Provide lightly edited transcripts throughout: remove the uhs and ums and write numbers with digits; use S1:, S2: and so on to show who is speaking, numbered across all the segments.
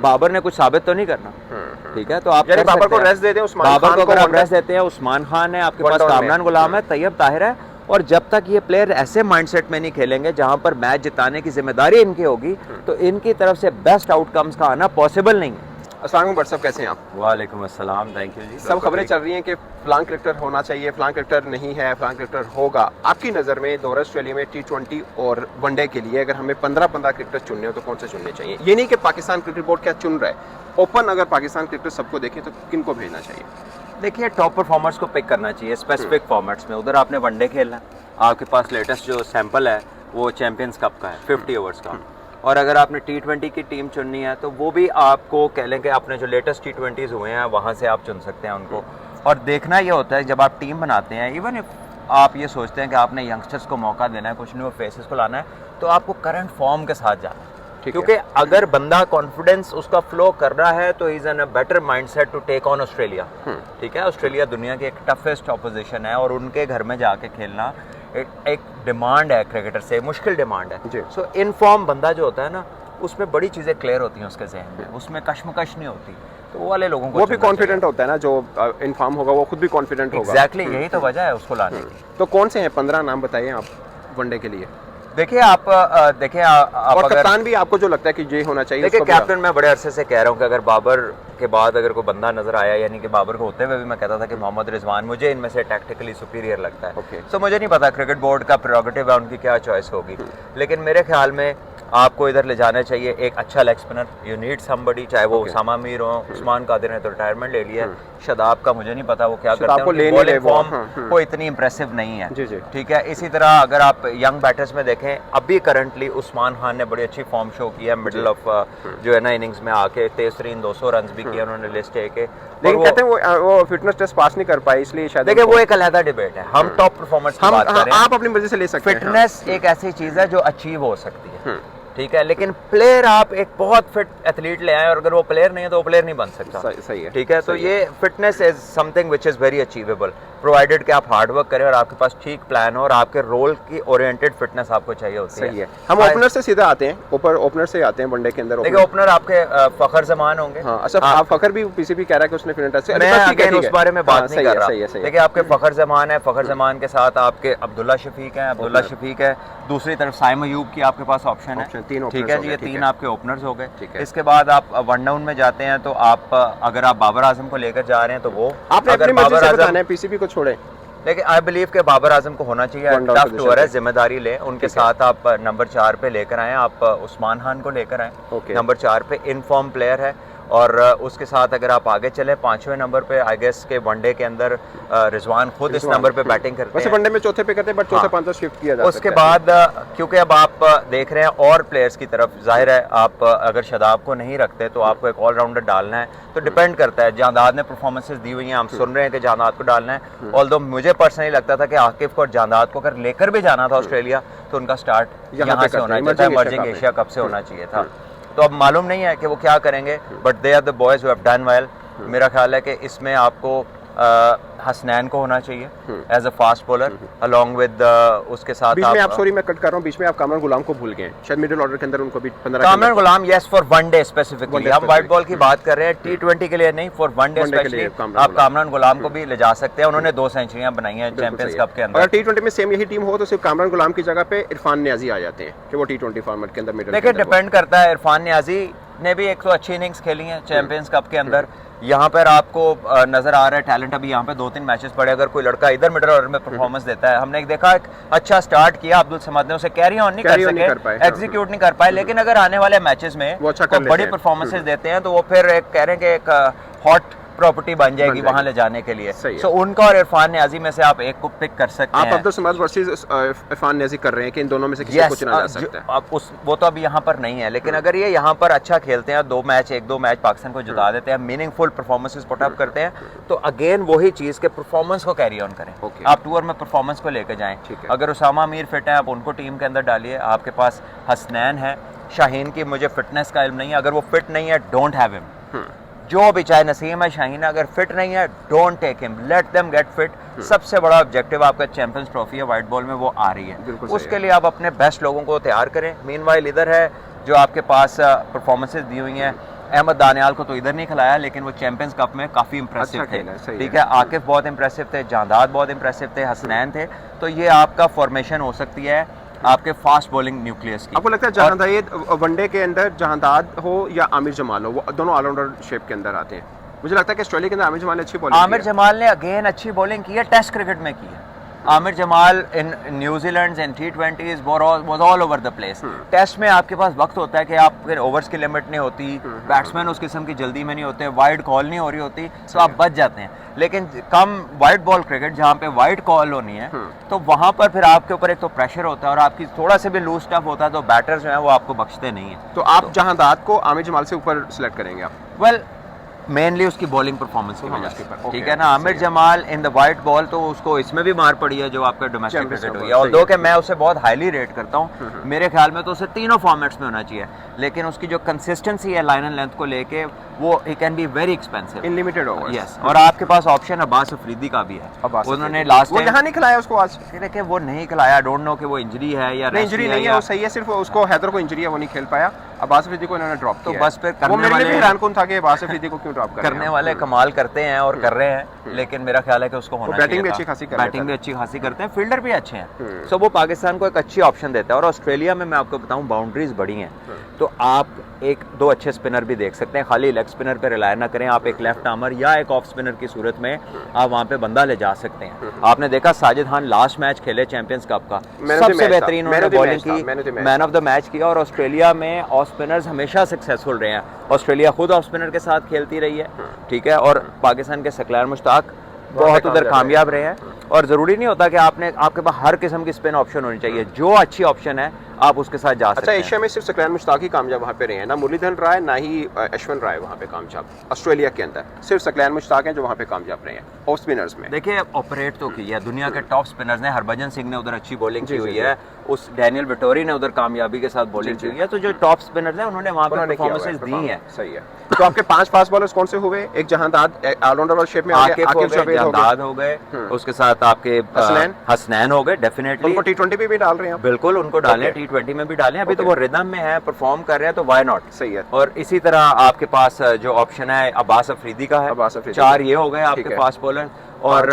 S1: बाबर ने कुछ साबित तो नहीं करना, ठीक है। तो आप
S2: बाबर को रेस्ट देते हैं,
S1: बाबर को अगर आप रेस्ट देते हैं, उस्मान खान है आपके पास, कामरान गुलाम है, तैयब ताहिर है, और जब तक ये प्लेयर ऐसे माइंडसेट में नहीं खेलेंगे जहां पर मैच जिताने की जिम्मेदारी इनकी होगी, तो इनकी तरफ से बेस्ट आउटकम्स का आना पॉसिबल नहीं है।
S2: अस्सलाम वालेकुम साहब, कैसे हैं आप?
S1: वालेकुम अस्सलाम, थैंक यू जी।
S2: सब खबरें चल रही हैं कि फ्लांग क्रिकेटर होना चाहिए, फ्लांग क्रिकेटर नहीं है, फ्लांग क्रिकेटर होगा। आपकी नज़र में दौरा ऑस्ट्रेलिया में T20 और वनडे के लिए अगर हमें 15 क्रिकेटर चुनने हो तो कौन से चुनने चाहिए? ये नहीं कि पाकिस्तान क्रिकेट बोर्ड क्या चुन रहा है, ओपन अगर पाकिस्तान क्रिकेटर सबको देखें तो किन को भेजना चाहिए?
S1: देखिए, टॉप परफॉर्मर्स को पिक करना चाहिए स्पेसिफिक फॉर्मेट्स में। उधर आपने वनडे खेलना है, आपके पास लेटेस्ट जो सैंपल है वो चैंपियंस कप का है 50 ओवर्स का, और अगर आपने T20 की टीम चुननी है तो वो भी आपको कह लें कि आपने जो लेटेस्ट T20s हुए हैं वहाँ से आप चुन सकते हैं उनको। और देखना ये होता है जब आप टीम बनाते हैं, इवन इफ आप ये सोचते हैं कि आपने यंगस्टर्स को मौका देना है, कुछ न्यू फेसेस को लाना है, तो आपको करंट फॉर्म के साथ जाना है, क्योंकि अगर बंदा कॉन्फिडेंस उसका फ्लो कर रहा है तो is in a better mindset to take on Australia, ठीक है। ऑस्ट्रेलिया दुनिया की एक टफेस्ट ऑपोजिशन है और उनके घर में जाके खेलना एक डिमांड है क्रिकेटर से, मुश्किल डिमांड है। सो इनफॉर्म बंदा जो होता है ना, उसमें बड़ी चीज़ें क्लियर होती हैं उसके जहन में, उसमें कशमकश नहीं होती, तो वो वाले लोगों को
S2: वो भी कॉन्फिडेंट होता है ना, जो इनफॉर्म होगा वो खुद भी कॉन्फिडेंट होगा।
S1: एग्जैक्टली, यही तो वजह है उसको लाने की।
S2: तो कौन से हैं 15 नाम बताइए आप वनडे के लिए?
S1: देखिए आप
S2: और कप्तान भी आपको जो लगता है कि ये होना चाहिए?
S1: देखिए कैप्टन मैं बड़े अरसे से कह रहा हूँ कि अगर बाबर के बाद अगर कोई बंदा नजर आया, यानी कि बाबर को होते हुए भी मैं कहता था कि मोहम्मद रिजवान मुझे इनमें से टैक्टिकली सुपीरियर लगता है। तो मुझे नहीं पता क्रिकेट बोर्ड का प्रेरोगेटिव है, उनकी क्या चॉइस होगी, लेकिन मेरे ख्याल में आपको इधर ले जाना चाहिए एक अच्छा leg spinner. You need somebody, चाहे वो उसामा मीर हो, उस्मान कादिर ने तो रिटायरमेंट ले लिया है, शादाब का मुझे नहीं पता वो क्या करते हैं, बॉलिंग फॉर्म कोई इतनी इंप्रेसिव नहीं है, ठीक है। इसी तरह अगर आप यंग बैटर्स में देखें, अभी करंटली उस्मान खान ने बड़ी अच्छी फॉर्म शो किया मिडिल ऑफ जो है ना इनिंग्स में आके, तेज 200 रन भी किया उन्होंने लिस्ट ए के,
S2: लेकिन कहते हैं वो फिटनेस टेस्ट पास नहीं कर पाए, इसलिए शायद।
S1: देखिए वो एक अलग डिबेट है, हम टॉप परफॉर्मेंस की बात कर रहे हैं,
S2: आप अपनी मर्जी से ले सकते हैं।
S1: फिटनेस एक ऐसी चीज है जो अचीव हो सकती है, ठीक है, लेकिन प्लेयर आप एक बहुत फिट एथलीट ले आए और अगर वो प्लेयर नहीं है तो वो प्लेयर नहीं बन सकता।
S2: सही है,
S1: ठीक है। तो ये fitness is something which is very achievable, provided कि आप हार्ड वर्क करें और आपके पास ठीक प्लान हो और आपके रोल की ओरिएंटेड फिटनेस आपको चाहिए होती है।
S2: सही है। हम ओपनर से सीधा आते हैं, ओपनर से आते हैं वनडे के अंदर।
S1: देखिए ओपनर आपके फखर जमान होंगे।
S2: अच्छा, फखर भी पीसीबी कह रहा है कि उसने फिटनेस से,
S1: मैं अगेन उस बारे में बात नहीं कर रहा। देखिए आपके फखर जमान है, फखर जमान के साथ आपके अब्दुल्ला शफीक है, अब्दुल्ला शफीक है, दूसरी तरफ साइम अयूब की आपके पास ऑप्शन है, ठीक है जी, ये 3 आपके ओपनर्स हो गए। इसके बाद आप वन डाउन में जाते हैं तो आप अगर आप बाबर आजम को लेकर जा रहे हैं तो वो
S2: आपने अपनी मर्जी से बताना है, पीसीबी को छोड़े।
S1: लेकिन आई बिलीव के बाबर आजम को होना चाहिए, टफ टूर है, जिम्मेदारी ले, उनके साथ आप नंबर 4 पे लेकर आए, आप उस्मान खान को लेकर आए, नंबर 4 पे इनफॉर्म प्लेयर है। और उसके साथ अगर आप आगे चले 5वें नंबर पे, आई गेस के वनडे के अंदर रिजवान खुद इस नंबर पे बैटिंग करते हैं।
S2: वनडे में चौथे पे करते हैं, बट चौथे 5 शिफ्ट किया जाता है।
S1: उसके बाद क्योंकि अब आप देख रहे हैं और प्लेयर्स की तरफ, जाहिर है आप अगर शादाब को नहीं रखते तो आपको एक ऑलराउंडर डालना है, तो डिपेंड करता है। जांदाद ने परफॉर्मेंसेस दी हुई हैं, हम सुन रहे हैं कि जांदाद को डालना है, ऑल्दो मुझे पर्सनली लगता था कि आकिफ को और जांदाद को अगर लेकर भी जाना था ऑस्ट्रेलिया तो उनका स्टार्ट यहाँ से होना चाहिए, इमर्जिंग एशिया कप से होना चाहिए था। तो अब मालूम नहीं है कि वो क्या करेंगे, but they are the boys who have done well. मेरा ख्याल है कि इसमें आपको हसनैन को होना चाहिए as a fast bowler along with उसके साथ।
S2: बीच में आप सॉरी मैं कट कर रहा हूं, बीच में आप कामरान गुलाम को भूल गए, शायद मिडिल ऑर्डर के अंदर उनको भी 15। कामरान
S1: गुलाम यस फॉर वनडे स्पेसिफिकली, हम वाइट बॉल की बात कर रहे हैं, T20 के लिए नहीं, फॉर वनडे स्पेशली आप कामरान गुलाम को भी ले जा सकते हैं। उन्होंने 2 सेंचुरियां बनाई हैं चैंपियंस कप के अंदर।
S2: अगर T20 में सेम यही टीम हो तो सिर्फ कामरान गुलाम की जगह पे इरफान नियाजी आ जाते हैं कि वो T20 फॉर्मेट के अंदर मिडिल।
S1: देखिए डिपेंड करता है, इरफान नियाजी ने भी एक तो अच्छी इनिंग्स खेली है चैंपियंस कप के अंदर, यहाँ पर आपको नजर आ रहा है टैलेंट। अभी यहाँ पे 2-3 मैचेस पड़े, अगर कोई लड़का इधर मिडिल ऑर्डर में परफॉर्मेंस देता है, हमने एक देखा एक अच्छा स्टार्ट किया अब्दुल समद ने, उसे कैरी ऑन नहीं कर सके, एग्जीक्यूट नहीं कर पाए, लेकिन अगर आने वाले मैचेस में वो बड़ी परफॉर्मेंसेस देते हैं तो वो फिर एक कह रहे हैं कि एक हॉट प्रॉपर्टी बन जाएगी वहां ले जाने के लिए। सो उनका और इरफान नियाजी में से आप एक को पिक कर सकते हैं।
S2: आप अब्दुल समद वर्सेस इरफान नियाजी कर रहे हैं कि इन दोनों में से किसी को चुना जा सकता है?
S1: आप उस वो तो अभी यहाँ पर नहीं है, लेकिन अगर ये यहाँ पर अच्छा खेलते हैं, 2 मैच 1-2 मैच पाकिस्तान को जिता देते हैं, मीनिंगफुल परफॉर्मेंसेस पुट अप करते हैं, तो अगेन वही चीज के परफॉर्मेंस को कैरी ऑन करें, आप टूर में परफॉर्मेंस को लेकर जाएं। अगर उसामा मीर फिट है, आप उनको टीम के अंदर डालिए। आपके पास हसनैन है, शाहीन की मुझे फिटनेस का इल्म नहीं है, अगर वो फिट नहीं है डोंट हैव हिम। जो भी चाहे नसीम है, शाहीन है, अगर फिट नहीं है don't take him, let them get fit. सबसे बड़ा ऑब्जेक्टिव आपका चैंपियंस ट्रॉफी है वाइट बॉल में, वो आ रही है, उसके लिए आप अपने बेस्ट लोगों को तैयार करें। मीनवाइल इधर है जो आपके पास परफॉर्मेंसेस दी हुई हैं, अहमद दानियाल को तो इधर नहीं खिलाया, लेकिन वो चैंपियंस कप में काफ़ी इंप्रेसिव
S2: अच्छा
S1: थे,
S2: खेला, सही
S1: ठीक
S2: है।
S1: है। आकिफ बहुत इंप्रेसिव थे, जांदाद बहुत इंप्रेसिव थे, हसनैन थे। तो ये आपका फॉर्मेशन हो सकती है आपके फास्ट बॉलिंग न्यूक्लियस की।
S2: आपको लगता है जहांदाद वनडे के अंदर जहांदाद हो या आमिर जमाल हो, वो दोनों ऑलराउंडर शेप के अंदर आते हैं? मुझे लगता है कि ऑस्ट्रेलिया के अंदर आमिर जमाल ने अच्छी बॉलिंग
S1: आमिर जमाल ने अगेन अच्छी बॉलिंग की है, टेस्ट क्रिकेट में की है। आमिर जमाल इन न्यूजीलैंड Zealand T20s was all over the place. Test में आपके पास वक्त होता है कि आप फिर ओवर्स की लिमिट नहीं होती, बैट्समैन उस किस्म की जल्दी में नहीं होते, वाइड कॉल नहीं हो रही होती, तो आप बच जाते हैं। लेकिन कम वाइड बॉल क्रिकेट जहाँ पे वाइड कॉल होनी है, तो वहाँ पर फिर आपके ऊपर एक तो प्रेशर होता है और आपकी थोड़ा से भी लूज स्टफ होता है, तो बैटर्स जो है वो आपको बख्शते नहीं है।
S2: तो आप जहांदाद को आमिर जमाल से ऊपर सिलेक्ट करेंगे आप?
S1: वेल मेनली उसकी बॉलिंग परफॉर्मेंस की वजह से,
S2: ओके,
S1: ठीक है ना। Aamir Jamal in the white ball, तो उसको इसमें भी मार पड़ी है जो आपका डोमेस्टिक
S2: Champions
S1: क्रिकेट
S2: Cup,
S1: हुई है, और
S2: सही
S1: दो
S2: है।
S1: कि मैं उसे बहुत हाईली रेट करता हूँ। मेरे ख्याल में तो उसे तीनों फॉर्मेट्स में होना चाहिए, लेकिन उसकी जो कंसिस्टेंसी है लाइन एंड लेंथ को लेके, वो he can be very expensive
S2: in limited overs.
S1: Yes. और आपके पास ऑप्शन अब्बास अफरीदी का भी है, उन्होंने लास्ट
S2: वो यहाँ नहीं खिलाया उसको आज?
S1: देखिए वो नहीं खिलाया, डोंट नो कि वो इंजरी है या
S2: इंजरी नहीं है, वो सही है, सिर्फ उसको हैदर को इंजरी है, वो नहीं खेल पाया। अब्बास अफरीदी को इन्होंने ड्रॉप
S1: तो
S2: किया।
S1: बस फिर
S2: वो
S1: करने
S2: मेरे लिए भी
S1: वाले
S2: हैरान कौन था कि अब्बास अफरीदी को क्यों ड्रॉप
S1: करने वाले कमाल करते हैं और कर रहे हैं, लेकिन मेरा ख्याल है कि उसको होना
S2: बैटिंग
S1: चाहिए
S2: भी
S1: था।
S2: अच्छी खासी कर
S1: बैटिंग
S2: लेता
S1: भी अच्छी खासी करते हैं, फील्डर भी अच्छे हैं, सो वो पाकिस्तान को एक अच्छी ऑप्शन देता है। और ऑस्ट्रेलिया में मैं आपको बताऊं बाउंड्रीज बड़ी हैं, तो आप एक दो अच्छे स्पिनर भी देख सकते हैं, खाली लेग स्पिनर पे रिलाय ना करें। आप एक लेफ्ट आर्मर या एक ऑफ स्पिनर की सूरत में आप वहाँ पे बंदा ले जा सकते हैं। आपने देखा साजिद खान लास्ट मैच खेले चैंपियंस कप का, सबसे बेहतरीन उन्होंने बॉलिंग की, मैन ऑफ द मैच किया। और ऑस्ट्रेलिया में ऑफ स्पिनर्स हमेशा सक्सेसफुल रहे हैं। ऑस्ट्रेलिया खुद ऑफ स्पिनर के साथ खेलती रही है, ठीक है, और पाकिस्तान के सकलैर मुश्ताक बहुत उधर कामयाब रहे हैं। और ज़रूरी नहीं होता कि आपके पास हर किस्म की स्पिन ऑप्शन होनी चाहिए, जो अच्छी ऑप्शन है आप उसके साथ जा सकते हैं।
S2: अच्छा, एशिया में सिर्फ सकलैन मुश्ताक ही कामयाब वहाँ पे रहे हैं, ना मुरलीधरन राय ना ही अश्विन राय वहाँ पे कामयाब। ऑस्ट्रेलिया के अंदर सिर्फ सकलैन मुश्ताक हैं जो वहाँ पे कामयाब रहे हैं ऑफ स्पिनर्स में।
S1: देखिए ऑपरेट तो की है दुनिया के टॉप स्पिनर्स ने, हरभजन सिंह ने उधर अच्छी बॉलिंग की हुई है, उस डैनियल विटोरी ने उधर कामयाबी के साथ बॉलिंग की हुई है। तो जो टॉप स्पिनर्स हैं उन्होंने वहाँ पे परफॉर्मेंसेस दी हैं।
S2: सही है। तो आपके 5 फास्ट बॉलर्स कौन से हुए? एक जहांदाद ऑलराउंडर वाले शेप में
S1: आकिफ जावेद हो गए, उसके साथ आपके हसनैन हो गए, डेफिनेटली
S2: उनको T20 भी डाल रहे हैं?
S1: बिल्कुल उनको डालें, T20 में भी डालें। अभी तो वो रिदम में है, परफॉर्म कर रहे हैं, तो व्हाई नॉट।
S2: सही है।
S1: और इसी तरह आपके पास जो ऑप्शन है अब्बास अफरीदी का है, 4 ये हो गए आपके फास्ट बॉलर। और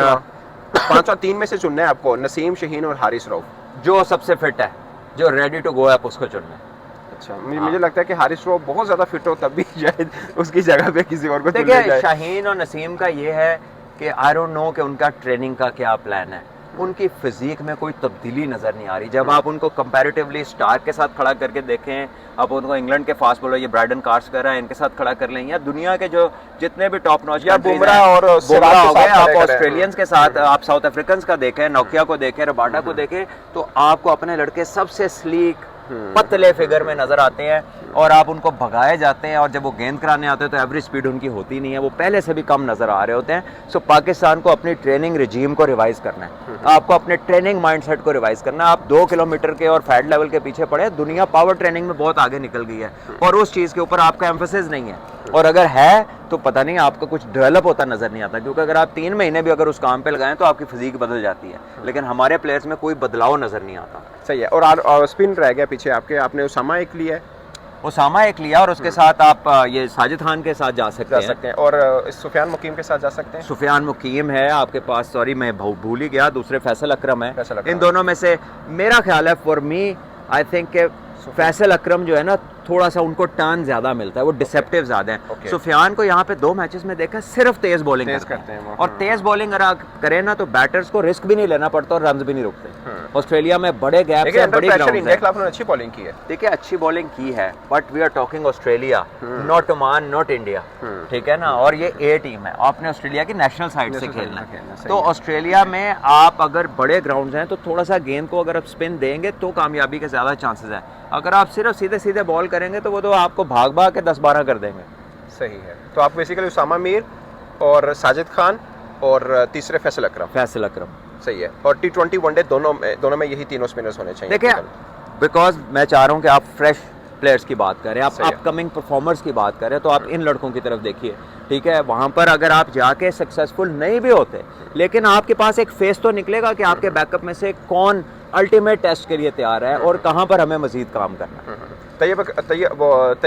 S2: 5 और 3 में से चुनना है आपको, नसीम, शहीन और हारिस रऊफ।
S1: जो सबसे फिट है, जो रेडी टू गो है, आप उसको चुनना है।
S2: अच्छा, मुझे लगता है कि हारिस रऊफ बहुत ज्यादा फिट हो तब भी शायद उसकी जगह पे किसी और को
S1: देखिए शाहीन और नसीम का ये है कि आई डोंट नो कि उनका ट्रेनिंग का क्या प्लान है, उनकी फिजिक में कोई तब्दीली नजर नहीं आ रही। जब आप उनको कंपैरेटिवली स्टार्क के साथ खड़ा करके देखें, आप उनको इंग्लैंड के फास्ट बॉलर ये ब्राइडन कार्स्कर है इनके साथ खड़ा कर लें, या दुनिया के जो जितने भी टॉप नॉच
S2: या बुमराह और
S1: बुमराह हो गए, आप ऑस्ट्रेलियंस के साथ, आप साउथ अफ्रीकन का देखें, नोकिया को देखें, रबाडा को देखें, तो आपको अपने लड़के सबसे स्लीक पतले फिगर में नजर आते हैं और आप उनको भगाए जाते हैं। और जब वो गेंद कराने आते हैं तो एवरेज स्पीड उनकी होती नहीं है, वो पहले से भी कम नजर आ रहे होते हैं। सो पाकिस्तान को अपनी ट्रेनिंग रिजीम को रिवाइज करना है, आपको अपने ट्रेनिंग माइंडसेट को रिवाइज करना है। आप 2 किलोमीटर के और फैट लेवल के पीछे पड़े, दुनिया पावर ट्रेनिंग में बहुत आगे निकल गई है और उस चीज़ के ऊपर आपका एम्फेसिस नहीं है, और अगर है तो पता नहीं आपका कुछ डेवलप होता नजर नहीं आता, क्योंकि अगर आप 3 महीने भी अगर उस काम पे लगाएं तो आपकी फिजिक बदल जाती है, लेकिन हमारे प्लेयर्स में कोई बदलाव नजर नहीं आता।
S2: सही है। और स्पिन रह गया पीछे आपने उसामा एक लिया है,
S1: उसामा एक लिया, और उसके साथ आप ये साजिद खान के साथ जा सकते हैं
S2: और सुफियान मुकीम के साथ जा सकते हैं।
S1: सुफियान मुकीम है आपके पास, सॉरी मैं भूल ही गया, दूसरे फैसल अकरम है। इन दोनों में से मेरा ख्याल है, for me I think Faisal Akram जो है ना, थोड़ा सा उनको टर्न ज्यादा मिलता है, वो डिसेप्टिव ज्यादा है। सुफियान को यहाँ पे 2 मैचेस में देखा सिर्फ तेज बॉलिंग करते हैं, और तेज बॉलिंग अगर करें ना तो बैटर्स को रिस्क भी नहीं लेना पड़ता और रन्स भी नहीं रुकते। ऑस्ट्रेलिया में बड़े गैप से बड़ी ग्राउंड है,
S2: अच्छी बॉलिंग की है।
S1: देखिए अच्छी बॉलिंग की है, but we are talking Australia, not Oman, not India, ठीक है ना। और ये A टीम है, आपने ऑस्ट्रेलिया की नेशनल साइड से खेलना है, तो ऑस्ट्रेलिया में आप अगर बड़े ग्राउंड हैं तो थोड़ा सा गेंद को अगर आप स्पिन देंगे तो कामयाबी के ज्यादा चांसेस हैं। अगर आप सिर्फ सीधे सीधे बॉल करेंगे तो वो तो आपको भाग भाग के 10-12 कर देंगे।
S2: सही है। तो आप बेसिकली उसामा मीर और साजिद खान और तीसरे फैसल अकरम। सही है। और T20 वनडे दोनों में यही तीनों स्पिनर्स होने चाहिए।
S1: देखिए बिकॉज मैं चाह रहा हूँ कि आप फ्रेश प्लेयर्स की बात करें, आप अपकमिंग परफॉर्मर्स की बात करें, तो आप इन लड़कों की तरफ देखिए, ठीक है। वहाँ पर अगर आप जाके सक्सेसफुल नहीं भी होते, लेकिन आपके पास एक फेस तो निकलेगा कि आपके बैकअप में से कौन अल्टीमेट टेस्ट के लिए तैयार है और कहाँ पर हमें मजीद काम करना है।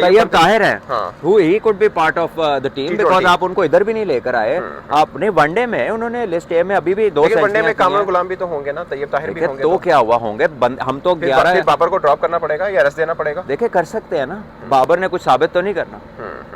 S1: तैयब ताहिर है,
S2: हाँ।
S1: he could be part of the team because आप उनको इधर भी नहीं लेकर आए। आपने वनडे में उन्होंने लिस्ट ए में अभी भी 2
S2: वनडे में कामरान गुलाम भी तो होंगे ना, तैयब ताहिर भी होंगे,
S1: तो क्या हुआ होंगे, हम तो 11
S2: बाबर को ड्रॉप करना पड़ेगा या रेस्ट देना पड़ेगा।
S1: देखे कर सकते हैं ना, बाबर ने कुछ साबित तो नहीं करना,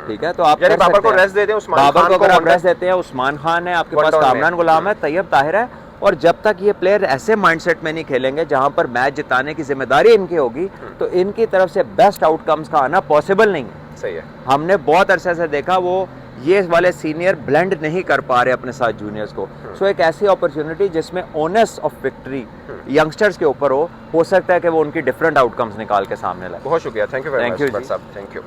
S1: ठीक है, तो आप
S2: यानी बाबर को रेस्ट दे दें, उस्मान
S1: बाबर
S2: खान
S1: को अगर आप
S2: वनडे-
S1: रेस्ट देते हैं, उस्मान खान है आपके पास, कामरान गुलाम है, तैयब ताहिर है, और जब तक ये प्लेयर ऐसे माइंडसेट में नहीं खेलेंगे जहां पर मैच जिताने की जिम्मेदारी इनकी होगी, तो इनकी तरफ से बेस्ट आउटकम्स का आना पॉसिबल नहीं है।
S2: सही है।
S1: हमने बहुत अरसे से देखा वो ये वाले सीनियर ब्लेंड नहीं कर पा रहे अपने साथ जूनियर्स को। सो एक ऐसी अपॉर्चुनिटी जिसमें ओनस ऑफ विक्ट्री यंगस्टर्स के ऊपर हो सकता है कि वो उनकी डिफरेंट आउटकम्स निकाल के सामने लाए।
S2: बहुत शुक्रिया, thank you very
S1: Thank
S2: much
S1: you जी।
S2: साहब, थैंक यू।